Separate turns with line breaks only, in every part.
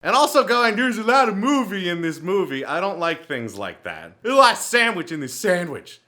And also going, there's a lot of movie in this movie. I don't like things like that. There's a lot of sandwich in this sandwich.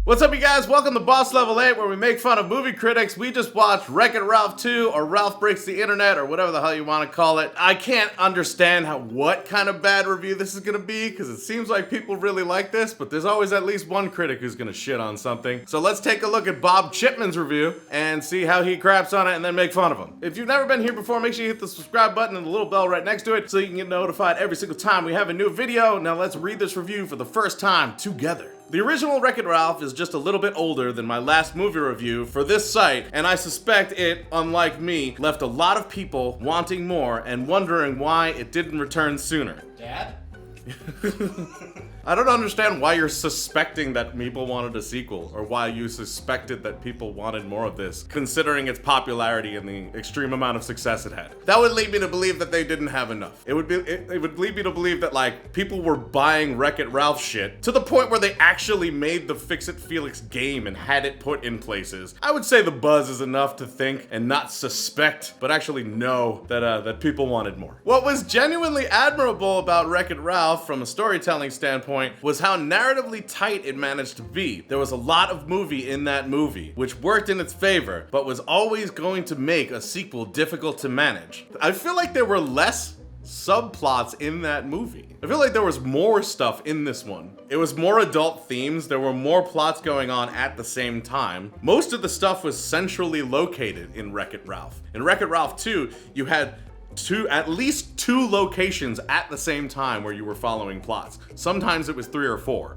What's up, you guys? Welcome to Boss Level 8, where we make fun of movie critics. We just watched Wreck-It Ralph 2, or Ralph Breaks the Internet, or whatever the hell you want to call it. I can't understand what kind of bad review this is going to be, because it seems like people really like this, but there's always at least one critic who's going to shit on something. So let's take a look at Bob Chipman's review and see how he craps on it and then make fun of him. If you've never been here before, make sure you hit the subscribe button and the little bell right next to it so you can get notified every single time we have a new video. Now let's read this review for the first time together. The original Wreck-It Ralph is just a little bit older than my last movie review for this site, and I suspect it, unlike me, left a lot of people wanting more and wondering why it didn't return sooner.
Dad?
I don't understand why you're suspecting that people wanted a sequel, or why you suspected that people wanted more of this, considering its popularity and the extreme amount of success it had. That would lead me to believe that they didn't have enough. It would lead me to believe that, like, people were buying Wreck-It Ralph shit to the point where they actually made the Fix-It Felix game and had it put in places. I would say the buzz is enough to think and not suspect, but actually know that people wanted more. What was genuinely admirable about Wreck-It Ralph from a storytelling standpoint was how narratively tight it managed to be. There was a lot of movie in that movie, which worked in its favor, but was always going to make a sequel difficult to manage. I feel like there were less subplots in that movie. I feel like there was more stuff in this one. It was more adult themes, there were more plots going on at the same time. Most of the stuff was centrally located in Wreck-It Ralph. In Wreck-It Ralph 2, you had at least two locations at the same time where you were following plots. Sometimes it was 3 or 4.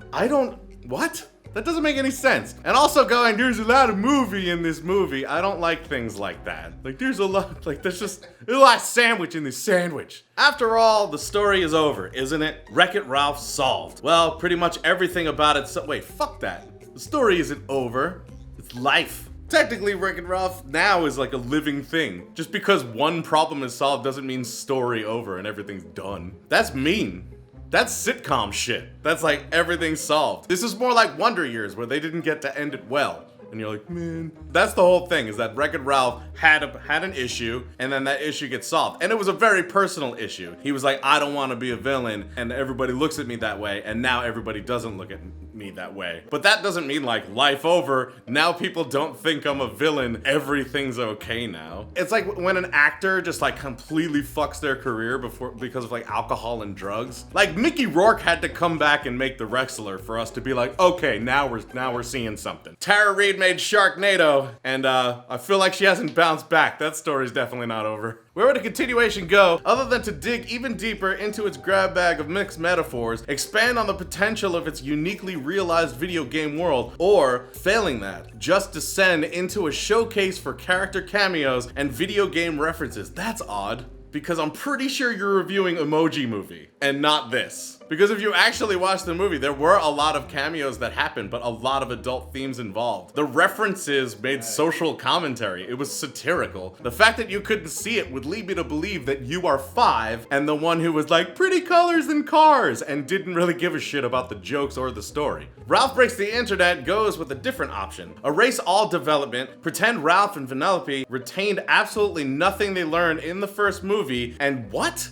What? That doesn't make any sense. And also going, there's a lot of movie in this movie. I don't like things like that. Like, there's a lot of sandwich in this sandwich. After all, the story is over, isn't it? Wreck-It Ralph solved. Well, pretty much everything about it. Wait, fuck that. The story isn't over. It's life. Technically, Wreck-It Ralph now is like a living thing. Just because one problem is solved doesn't mean story over and everything's done. That's mean. That's sitcom shit. That's like everything's solved. This is more like Wonder Years, where they didn't get to end it well. And you're like, man. That's the whole thing, is that Wreck-It Ralph had an issue, and then that issue gets solved. And it was a very personal issue. He was like, I don't want to be a villain, and everybody looks at me that way, and now everybody doesn't look at me that way. But that doesn't mean like life over. Now people don't think I'm a villain. Everything's okay now. It's like when an actor just like completely fucks their career because of like alcohol and drugs. Like Mickey Rourke had to come back and make The Wrestler for us to be like, okay, now we're seeing something. Tara Reid made Sharknado, and I feel like she hasn't bounced back. That story's definitely not over. Where would a continuation go other than to dig even deeper into its grab bag of mixed metaphors, expand on the potential of its uniquely realized video game world, or, failing that, just descend into a showcase for character cameos and video game references? That's odd, because I'm pretty sure you're reviewing Emoji Movie, and not this. Because if you actually watch the movie, there were a lot of cameos that happened, but a lot of adult themes involved. The references made social commentary. It was satirical. The fact that you couldn't see it would lead me to believe that you are 5 and the one who was like, pretty colors and cars, and didn't really give a shit about the jokes or the story. Ralph Breaks the Internet goes with a different option. Erase all development, pretend Ralph and Vanellope retained absolutely nothing they learned in the first movie, and what?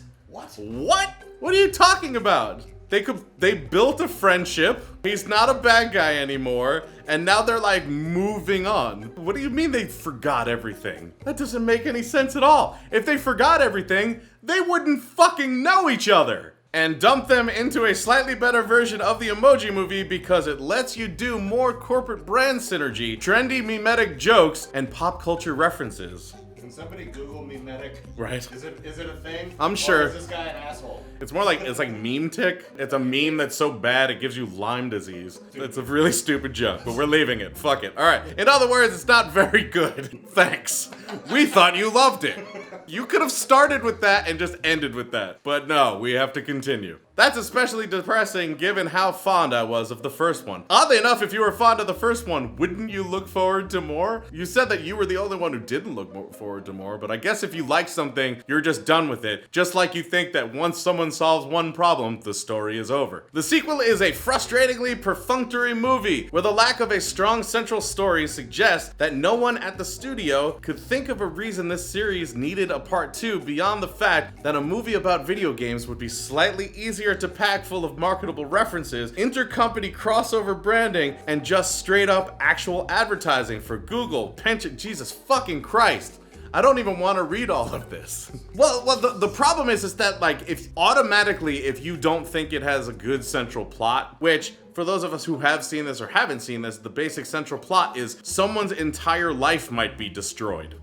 What? What are you talking about? They built a friendship. He's not a bad guy anymore. And now they're like moving on. What do you mean they forgot everything? That doesn't make any sense at all. If they forgot everything, they wouldn't fucking know each other. And dump them into a slightly better version of the Emoji Movie because it lets you do more corporate brand synergy, trendy memetic jokes, and pop culture references.
Can somebody Google memetic?
Right.
Is it a thing?
I'm sure.
Or is this guy an asshole?
It's more like, it's like meme tick. It's a meme that's so bad it gives you Lyme disease. It's a really stupid joke, but we're leaving it. Fuck it. All right. In other words, it's not very good. Thanks. We thought you loved it. You could have started with that and just ended with that. But no, we have to continue. That's especially depressing given how fond I was of the first one. Oddly enough, if you were fond of the first one, wouldn't you look forward to more? You said that you were the only one who didn't look forward to more, but I guess if you like something, you're just done with it. Just like you think that once someone solves one problem, the story is over. The sequel is a frustratingly perfunctory movie, where the lack of a strong central story suggests that no one at the studio could think of a reason this series needed a part 2 beyond the fact that a movie about video games would be slightly easier to pack full of marketable references, intercompany crossover branding, and just straight up actual advertising for Google, Pinterest. Jesus fucking Christ. I don't even want to read all of this. Well, the problem is that, like, if you don't think it has a good central plot, which for those of us who have seen this or haven't seen this, the basic central plot is someone's entire life might be destroyed.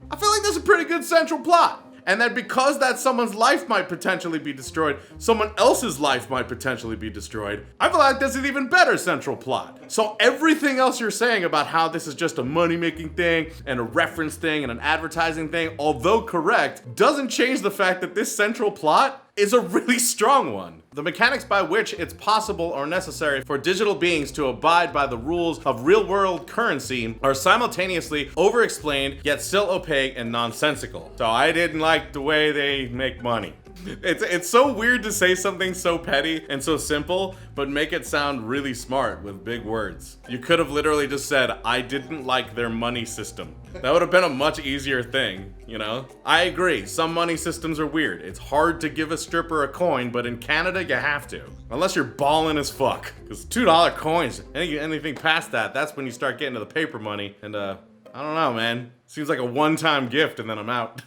I feel like there's a pretty good central plot. And that because that someone's life might potentially be destroyed, someone else's life might potentially be destroyed. I feel like there's an even better central plot. So everything else you're saying about how this is just a money-making thing and a reference thing and an advertising thing, although correct, doesn't change the fact that this central plot is a really strong one. The mechanics by which it's possible or necessary for digital beings to abide by the rules of real-world currency are simultaneously over-explained, yet still opaque and nonsensical. So I didn't like the way they make money. It's so weird to say something so petty and so simple, but make it sound really smart with big words. You could have literally just said, I didn't like their money system. That would have been a much easier thing, you know? I agree, some money systems are weird. It's hard to give a stripper a coin, but in Canada, you have to. Unless you're ballin' as fuck. Because $2 coins, anything past that, that's when you start getting to the paper money. And I don't know, man. Seems like a one-time gift and then I'm out.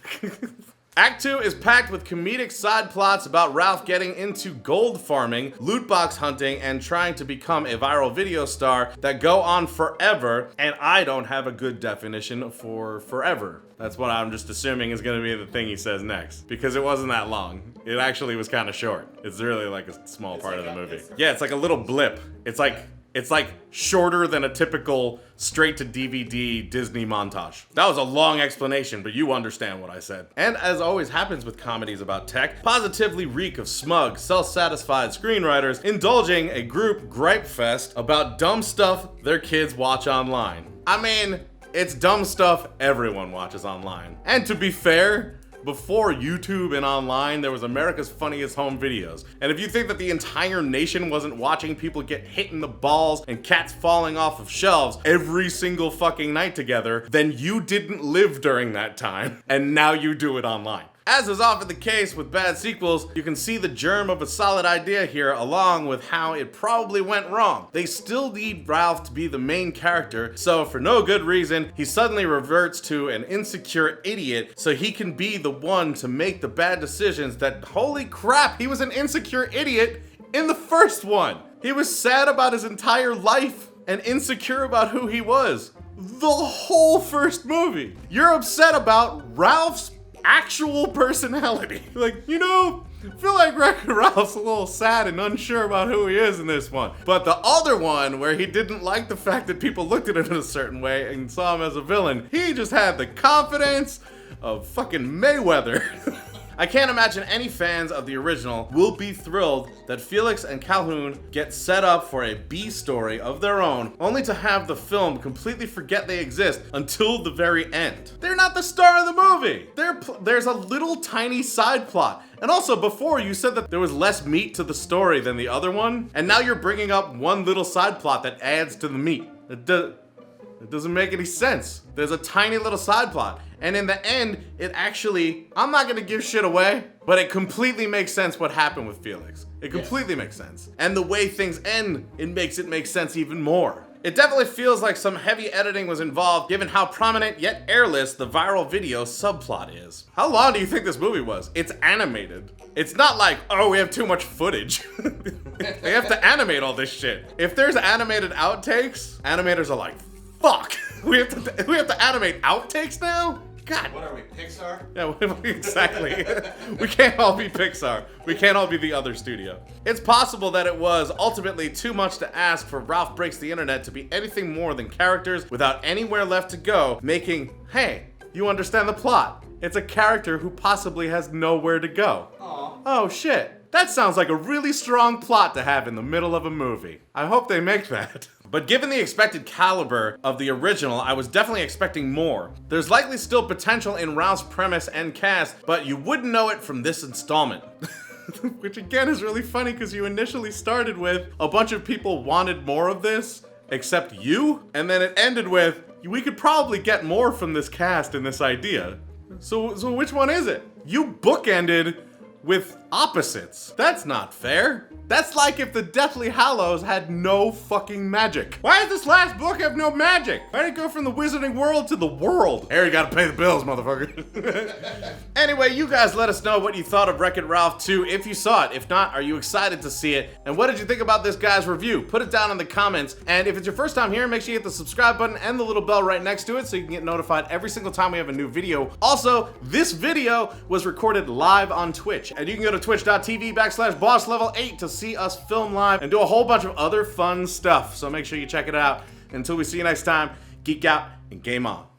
Act 2 is packed with comedic side plots about Ralph getting into gold farming, loot box hunting, and trying to become a viral video star that go on forever, and I don't have a good definition for forever. That's what I'm just assuming is going to be the thing he says next, because it wasn't that long. It actually was kind of short. It's really like a small part of the movie. Yeah, it's like a little blip. It's like shorter than a typical straight-to-DVD Disney montage. That was a long explanation, but you understand what I said. And as always happens with comedies about tech, positively reek of smug, self-satisfied screenwriters indulging a group gripe fest about dumb stuff their kids watch online. I mean, it's dumb stuff everyone watches online. And to be fair, before YouTube and online, there was America's Funniest Home Videos. And if you think that the entire nation wasn't watching people get hit in the balls and cats falling off of shelves every single fucking night together, then you didn't live during that time, and now you do it online. As is often the case with bad sequels, you can see the germ of a solid idea here along with how it probably went wrong. They still need Ralph to be the main character, so for no good reason, he suddenly reverts to an insecure idiot so he can be the one to make the bad decisions that, holy crap, he was an insecure idiot in the first one. He was sad about his entire life and insecure about who he was. The whole first movie. You're upset about Ralph's actual personality. Like, you know, I feel like Wreck-It Ralph's a little sad and unsure about who he is in this one. But the other one, where he didn't like the fact that people looked at him in a certain way and saw him as a villain, he just had the confidence of fucking Mayweather. I can't imagine any fans of the original will be thrilled that Felix and Calhoun get set up for a B story of their own, only to have the film completely forget they exist until the very end. They're not the star of the movie. There's a little tiny side plot. And also, before you said that there was less meat to the story than the other one, and now you're bringing up one little side plot that adds to the meat. It doesn't make any sense. There's a tiny little side plot. And in the end, it actually, I'm not gonna give shit away, but it completely makes sense what happened with Felix. It completely makes sense. And the way things end, it makes it make sense even more. It definitely feels like some heavy editing was involved given how prominent yet airless the viral video subplot is. How long do you think this movie was? It's animated. It's not like, oh, we have too much footage. They have to animate all this shit. If there's animated outtakes, animators are like, fuck, we have to animate outtakes now? God.
What are we, Pixar?
Yeah, exactly. We can't all be Pixar. We can't all be the other studio. It's possible that it was ultimately too much to ask for Ralph Breaks the Internet to be anything more than characters without anywhere left to go, making, hey, you understand the plot. It's a character who possibly has nowhere to go.
Aw.
Oh shit. That sounds like a really strong plot to have in the middle of a movie. I hope they make that. But given the expected caliber of the original, I was definitely expecting more. There's likely still potential in Ralph's premise and cast, but you wouldn't know it from this installment. Which again is really funny because you initially started with a bunch of people wanted more of this, except you, and then it ended with, we could probably get more from this cast and this idea. So which one is it? You bookended with opposites. That's not fair. That's like if the Deathly Hallows had no fucking magic. Why does this last book have no magic? Why did it go from the wizarding world to the world? Harry gotta pay the bills, motherfucker. Anyway, you guys let us know what you thought of Wreck-It Ralph 2 if you saw it. If not, are you excited to see it? And what did you think about this guy's review? Put it down in the comments. And if it's your first time here, make sure you hit the subscribe button and the little bell right next to it so you can get notified every single time we have a new video. Also, this video was recorded live on Twitch, and you can go to twitch.tv/bosslevel8 to see us film live and do a whole bunch of other fun stuff. So make sure you check it out. Until we see you next time, geek out and game on.